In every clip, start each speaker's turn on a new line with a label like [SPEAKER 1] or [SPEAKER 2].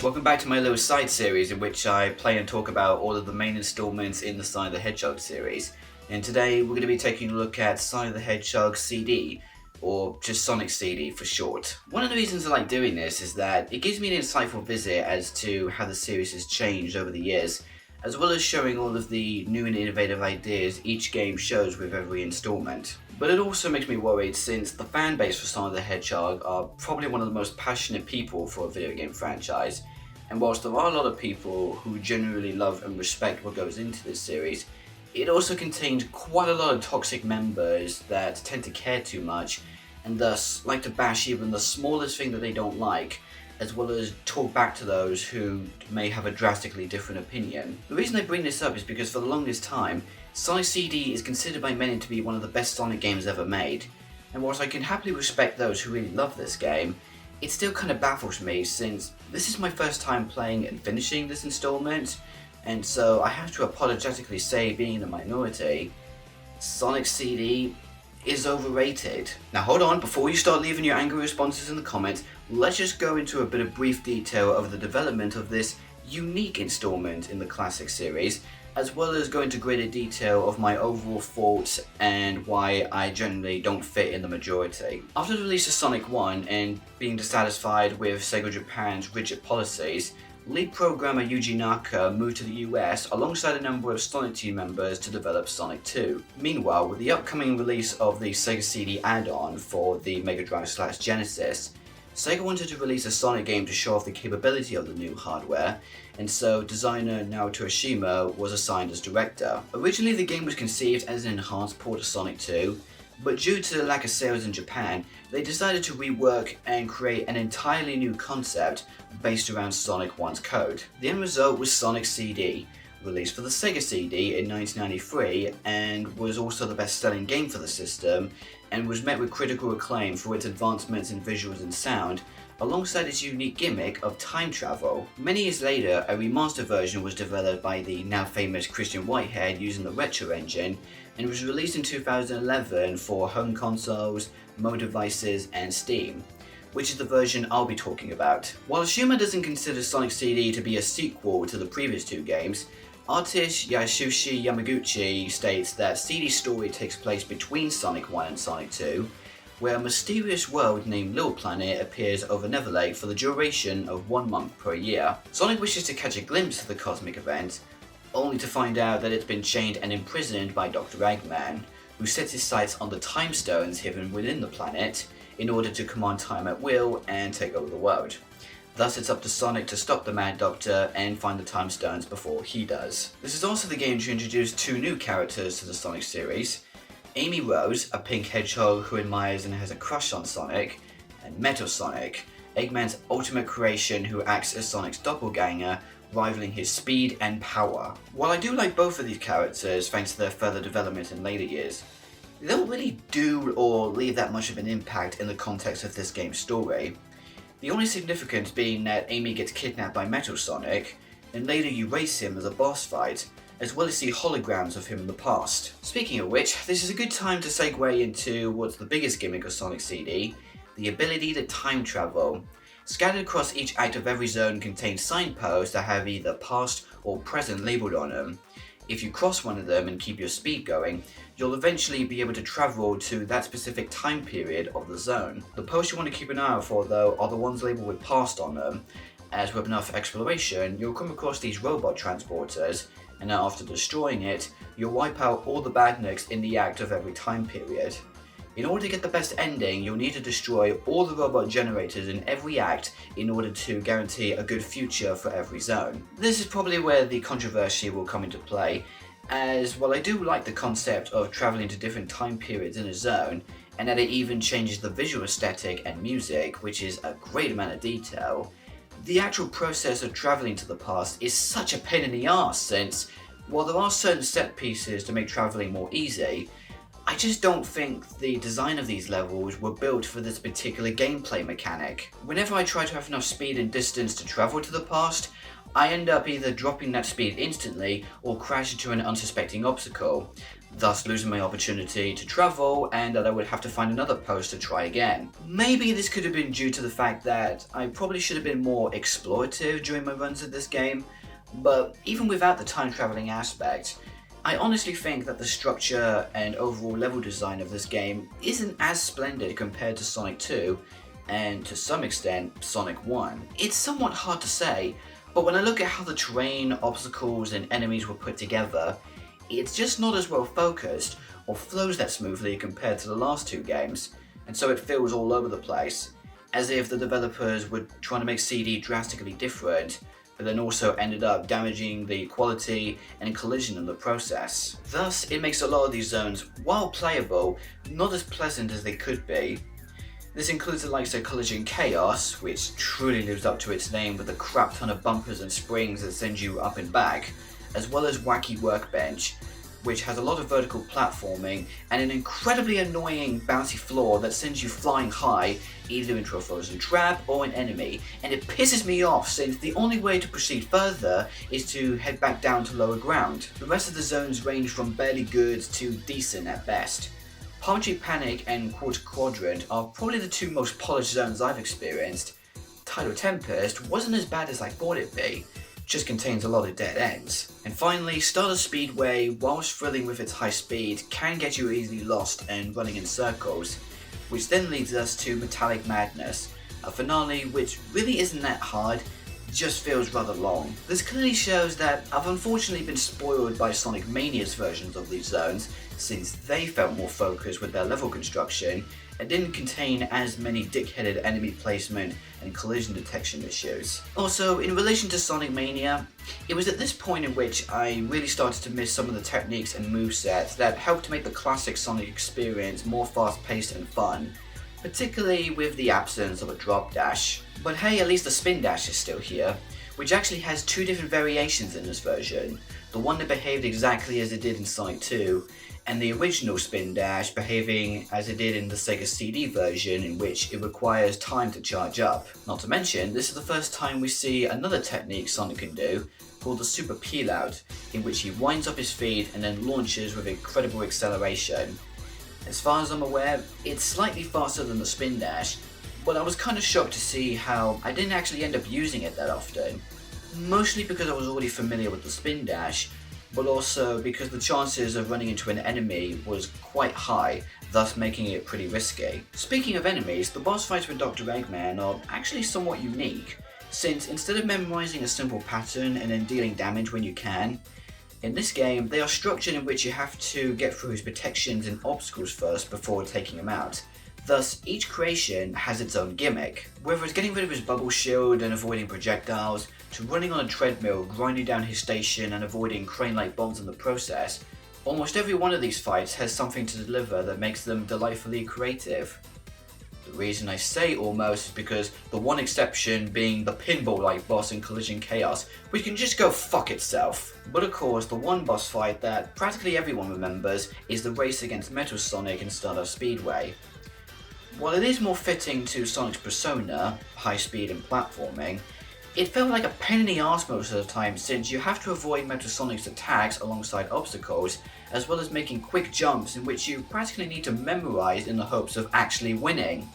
[SPEAKER 1] Welcome back to my little side series in which I play and talk about all of the main installments in the Sonic the Hedgehog series. And today we're going to be taking a look at Sonic the Hedgehog CD, or just Sonic CD for short. One of the reasons I like doing this is that it gives me an insightful visit as to how the series has changed over the years, as well as showing all of the new and innovative ideas each game shows with every installment. But it also makes me worried since the fan base for Sonic the Hedgehog are probably one of the most passionate people for a video game franchise, and whilst there are a lot of people who generally love and respect what goes into this series, it also contains quite a lot of toxic members that tend to care too much and thus like to bash even the smallest thing that they don't like, as well as talk back to those who may have a drastically different opinion. The reason I bring this up is because for the longest time, Sonic CD is considered by many to be one of the best Sonic games ever made, and whilst I can happily respect those who really love this game, it still kind of baffles me since this is my first time playing and finishing this installment, and so I have to apologetically say, being in the minority, Sonic CD is overrated. Now hold on, before you start leaving your angry responses in the comments, let's just go into a bit of brief detail of the development of this unique installment in the classic series, as well as go into greater detail of my overall thoughts and why I generally don't fit in the majority. After the release of Sonic 1 and being dissatisfied with Sega Japan's rigid policies, lead programmer Yuji Naka moved to the US alongside a number of Sonic team members to develop Sonic 2. Meanwhile, with the upcoming release of the Sega CD add-on for the Mega Drive/Genesis, Sega wanted to release a Sonic game to show off the capability of the new hardware, and so designer Naoto Oshima was assigned as director. Originally the game was conceived as an enhanced port of Sonic 2, but due to the lack of sales in Japan, they decided to rework and create an entirely new concept based around Sonic 1's code. The end result was Sonic CD, released for the Sega CD in 1993 and was also the best-selling game for the system, and was met with critical acclaim for its advancements in visuals and sound, alongside its unique gimmick of time travel. Many years later, a remastered version was developed by the now famous Christian Whitehead using the Retro engine, and was released in 2011 for home consoles, mobile devices, and Steam, which is the version I'll be talking about. While Oshima doesn't consider Sonic CD to be a sequel to the previous two games, artist Yasushi Yamaguchi states that CD's story takes place between Sonic 1 and Sonic 2, where a mysterious world named Little Planet appears over Neverlake for the duration of 1 month per year. Sonic wishes to catch a glimpse of the cosmic event, only to find out that it's been chained and imprisoned by Dr. Eggman, who sets his sights on the time stones hidden within the planet in order to command time at will and take over the world. Thus it's up to Sonic to stop the Mad Doctor and find the time stones before he does. This is also the game to introduce two new characters to the Sonic series: Amy Rose, a pink hedgehog who admires and has a crush on Sonic, and Metal Sonic, Eggman's ultimate creation who acts as Sonic's doppelganger, rivaling his speed and power. While I do like both of these characters thanks to their further development in later years, they don't really do or leave that much of an impact in the context of this game's story. The only significance being that Amy gets kidnapped by Metal Sonic, and later you race him as a boss fight, as well as see holograms of him in the past. Speaking of which, this is a good time to segue into what's the biggest gimmick of Sonic CD, the ability to time travel. Scattered across each act of every zone contains signposts that have either past or present labelled on them. If you cross one of them and keep your speed going, you'll eventually be able to travel to that specific time period of the zone. The posts you want to keep an eye out for though are the ones labelled with past on them, as with enough exploration you'll come across these robot transporters, and after destroying it, you'll wipe out all the badniks in the act of every time period. In order to get the best ending, you'll need to destroy all the robot generators in every act in order to guarantee a good future for every zone. This is probably where the controversy will come into play, as while I do like the concept of travelling to different time periods in a zone, and that it even changes the visual aesthetic and music, which is a great amount of detail, the actual process of travelling to the past is such a pain in the arse since, while there are certain set pieces to make travelling more easy, I just don't think the design of these levels were built for this particular gameplay mechanic. Whenever I try to have enough speed and distance to travel to the past, I end up either dropping that speed instantly or crash into an unsuspecting obstacle, thus losing my opportunity to travel and that I would have to find another post to try again. Maybe this could have been due to the fact that I probably should have been more explorative during my runs of this game, but even without the time traveling aspect, I honestly think that the structure and overall level design of this game isn't as splendid compared to Sonic 2 and to some extent Sonic 1. It's somewhat hard to say, but when I look at how the terrain, obstacles and enemies were put together, it's just not as well focused or flows that smoothly compared to the last two games, and so it feels all over the place, as if the developers were trying to make CD drastically different, but then also ended up damaging the quality and collision in the process. Thus, it makes a lot of these zones, while playable, not as pleasant as they could be. This includes the likes of Collision Chaos, which truly lives up to its name with a crap ton of bumpers and springs that send you up and back, as well as Wacky Workbench, which has a lot of vertical platforming and an incredibly annoying bouncy floor that sends you flying high, either into a frozen trap or an enemy, and it pisses me off since the only way to proceed further is to head back down to lower ground. The rest of the zones range from barely good to decent at best. Palm Tree Panic and Quarter Quadrant are probably the two most polished zones I've experienced. Tidal Tempest wasn't as bad as I thought it'd be, just contains a lot of dead ends. And finally, Stardust Speedway, whilst thrilling with its high speed, can get you easily lost and running in circles, which then leads us to Metallic Madness, a finale which really isn't that hard, just feels rather long. This clearly shows that I've unfortunately been spoiled by Sonic Mania's versions of these zones, since they felt more focused with their level construction and didn't contain as many dick-headed enemy placement and collision detection issues. Also, in relation to Sonic Mania, it was at this point in which I really started to miss some of the techniques and movesets that helped to make the classic Sonic experience more fast-paced and fun, particularly with the absence of a drop dash. But hey, at least the spin dash is still here, which actually has two different variations in this version, the one that behaved exactly as it did in Sonic 2, and the original spin dash behaving as it did in the Sega CD version, in which it requires time to charge up. Not to mention, this is the first time we see another technique Sonic can do, called the Super Peel Out, in which he winds up his feet and then launches with incredible acceleration. As far as I'm aware, it's slightly faster than the spin dash, but I was kind of shocked to see how I didn't actually end up using it that often. Mostly because I was already familiar with the spin dash, but also because the chances of running into an enemy was quite high, thus making it pretty risky. Speaking of enemies, the boss fights with Dr. Eggman are actually somewhat unique, since instead of memorizing a simple pattern and then dealing damage when you can, in this game they are structured in which you have to get through his protections and obstacles first before taking him out. Thus, each creation has its own gimmick, whether it's getting rid of his bubble shield and avoiding projectiles, to running on a treadmill, grinding down his station and avoiding crane-like bombs in the process. Almost every one of these fights has something to deliver that makes them delightfully creative. The reason I say almost is because the one exception being the pinball-like boss in Collision Chaos, which can just go fuck itself. But of course, the one boss fight that practically everyone remembers is the race against Metal Sonic in Stardust Speedway. While it is more fitting to Sonic's persona, high speed and platforming, it felt like a pain in the arse most of the time, since you have to avoid Metal Sonic's attacks alongside obstacles, as well as making quick jumps in which you practically need to memorize in the hopes of actually winning.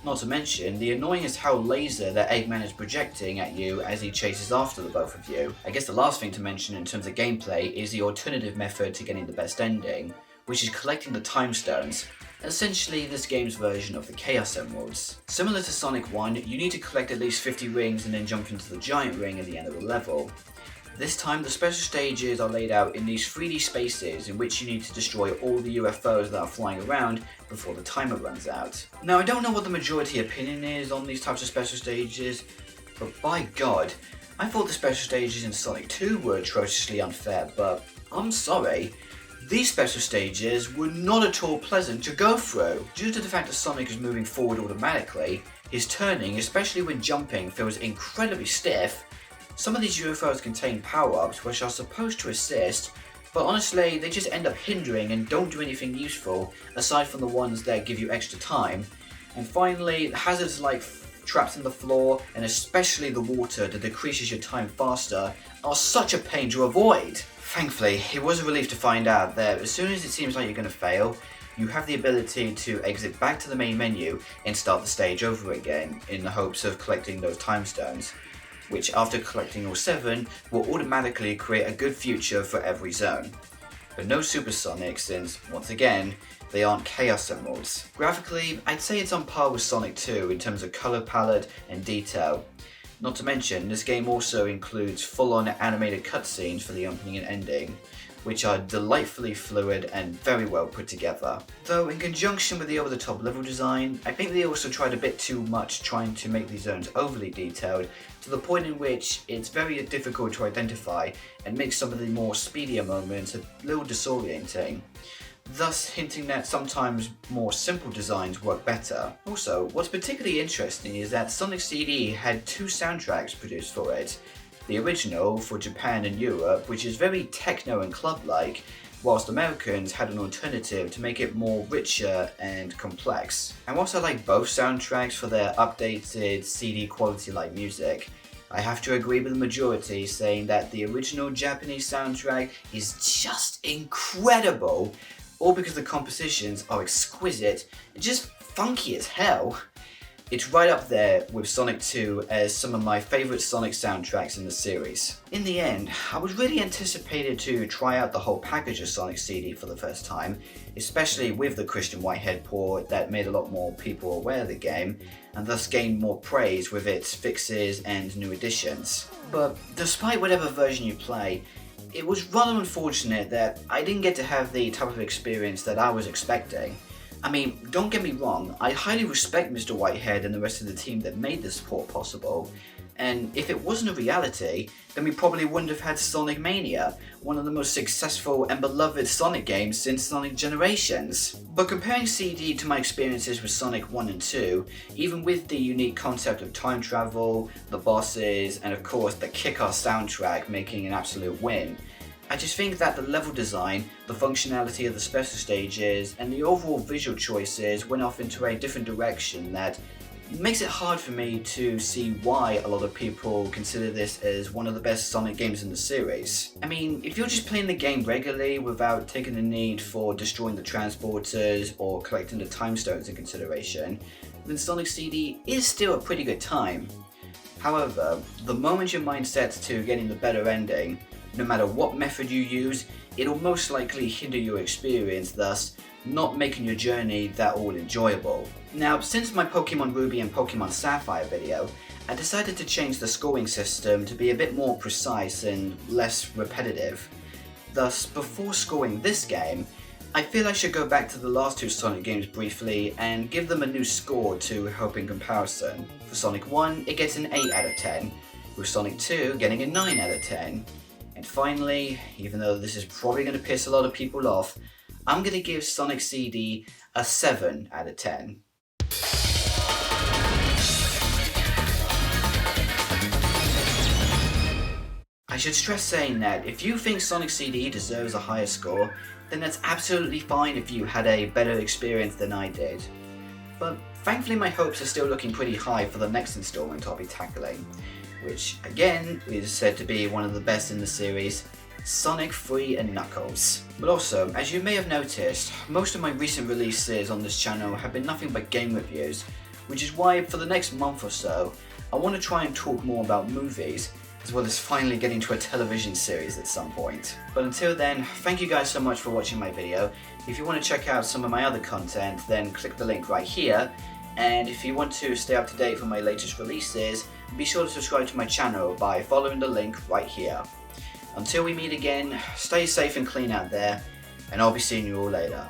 [SPEAKER 1] Not to mention the annoying as hell laser that Eggman is projecting at you as he chases after the both of you. I guess the last thing to mention in terms of gameplay is the alternative method to getting the best ending, which is collecting the time stones. Essentially this game's version of the Chaos Emeralds. Similar to Sonic 1, you need to collect at least 50 rings and then jump into the giant ring at the end of the level. This time the special stages are laid out in these 3D spaces in which you need to destroy all the UFOs that are flying around before the timer runs out. Now I don't know what the majority opinion is on these types of special stages, but by God, I thought the special stages in Sonic 2 were atrociously unfair, but I'm sorry. These special stages were not at all pleasant to go through. Due to the fact that Sonic is moving forward automatically, his turning, especially when jumping, feels incredibly stiff. Some of these UFOs contain power-ups which are supposed to assist, but honestly they just end up hindering and don't do anything useful, aside from the ones that give you extra time. And finally, hazards like traps in the floor, and especially the water that decreases your time faster, are such a pain to avoid. Thankfully, it was a relief to find out that as soon as it seems like you're going to fail, you have the ability to exit back to the main menu and start the stage over again in the hopes of collecting those time stones, which after collecting all 7 will automatically create a good future for every zone. But no supersonic since, once again, they aren't Chaos Emeralds. Graphically, I'd say it's on par with Sonic 2 in terms of colour palette and detail. Not to mention, this game also includes full-on animated cutscenes for the opening and ending, which are delightfully fluid and very well put together. Though in conjunction with the over-the-top level design, I think they also tried a bit too much trying to make these zones overly detailed, to the point in which it's very difficult to identify and makes some of the more speedier moments a little disorienting, thus hinting that sometimes more simple designs work better. Also, what's particularly interesting is that Sonic CD had 2 soundtracks produced for it. The original for Japan and Europe, which is very techno and club-like, whilst Americans had an alternative to make it more richer and complex. And whilst I like both soundtracks for their updated CD quality-like music, I have to agree with the majority saying that the original Japanese soundtrack is just incredible, all because the compositions are exquisite and just funky as hell. It's right up there with Sonic 2 as some of my favourite Sonic soundtracks in the series. In the end, I was really anticipated to try out the whole package of Sonic CD for the first time, especially with the Christian Whitehead port that made a lot more people aware of the game, and thus gained more praise with its fixes and new additions. But despite whatever version you play, it was rather unfortunate that I didn't get to have the type of experience that I was expecting. I mean, don't get me wrong, I highly respect Mr. Whitehead and the rest of the team that made this port possible, and if it wasn't a reality, then we probably wouldn't have had Sonic Mania, one of the most successful and beloved Sonic games since Sonic Generations. But comparing CD to my experiences with Sonic 1 and 2, even with the unique concept of time travel, the bosses, and of course the kick-ass soundtrack making an absolute win, I just think that the level design, the functionality of the special stages, and the overall visual choices went off into a different direction that makes it hard for me to see why a lot of people consider this as one of the best Sonic games in the series. I mean, if you're just playing the game regularly without taking the need for destroying the transporters or collecting the time stones in consideration, then Sonic CD is still a pretty good time. However, the moment your mind sets to getting the better ending, no matter what method you use, it'll most likely hinder your experience, thus not making your journey that all enjoyable. Now, since my Pokemon Ruby and Pokemon Sapphire video, I decided to change the scoring system to be a bit more precise and less repetitive. Thus, before scoring this game, I feel I should go back to the last 2 Sonic games briefly and give them a new score to help in comparison. For Sonic 1, it gets an 8 out of 10, with Sonic 2 getting a 9 out of 10. And finally, even though this is probably going to piss a lot of people off, I'm going to give Sonic CD a 7 out of 10. I should stress saying that if you think Sonic CD deserves a higher score, then that's absolutely fine if you had a better experience than I did. But thankfully my hopes are still looking pretty high for the next installment I'll be tackling, which again is said to be one of the best in the series, Sonic 3 and Knuckles. But also, as you may have noticed, most of my recent releases on this channel have been nothing but game reviews, which is why for the next month or so, I want to try and talk more about movies, as well as finally getting to a television series at some point. But until then, thank you guys so much for watching my video. If you want to check out some of my other content, then click the link right here. And if you want to stay up to date for my latest releases, be sure to subscribe to my channel by following the link right here. Until we meet again, stay safe and clean out there, and I'll be seeing you all later.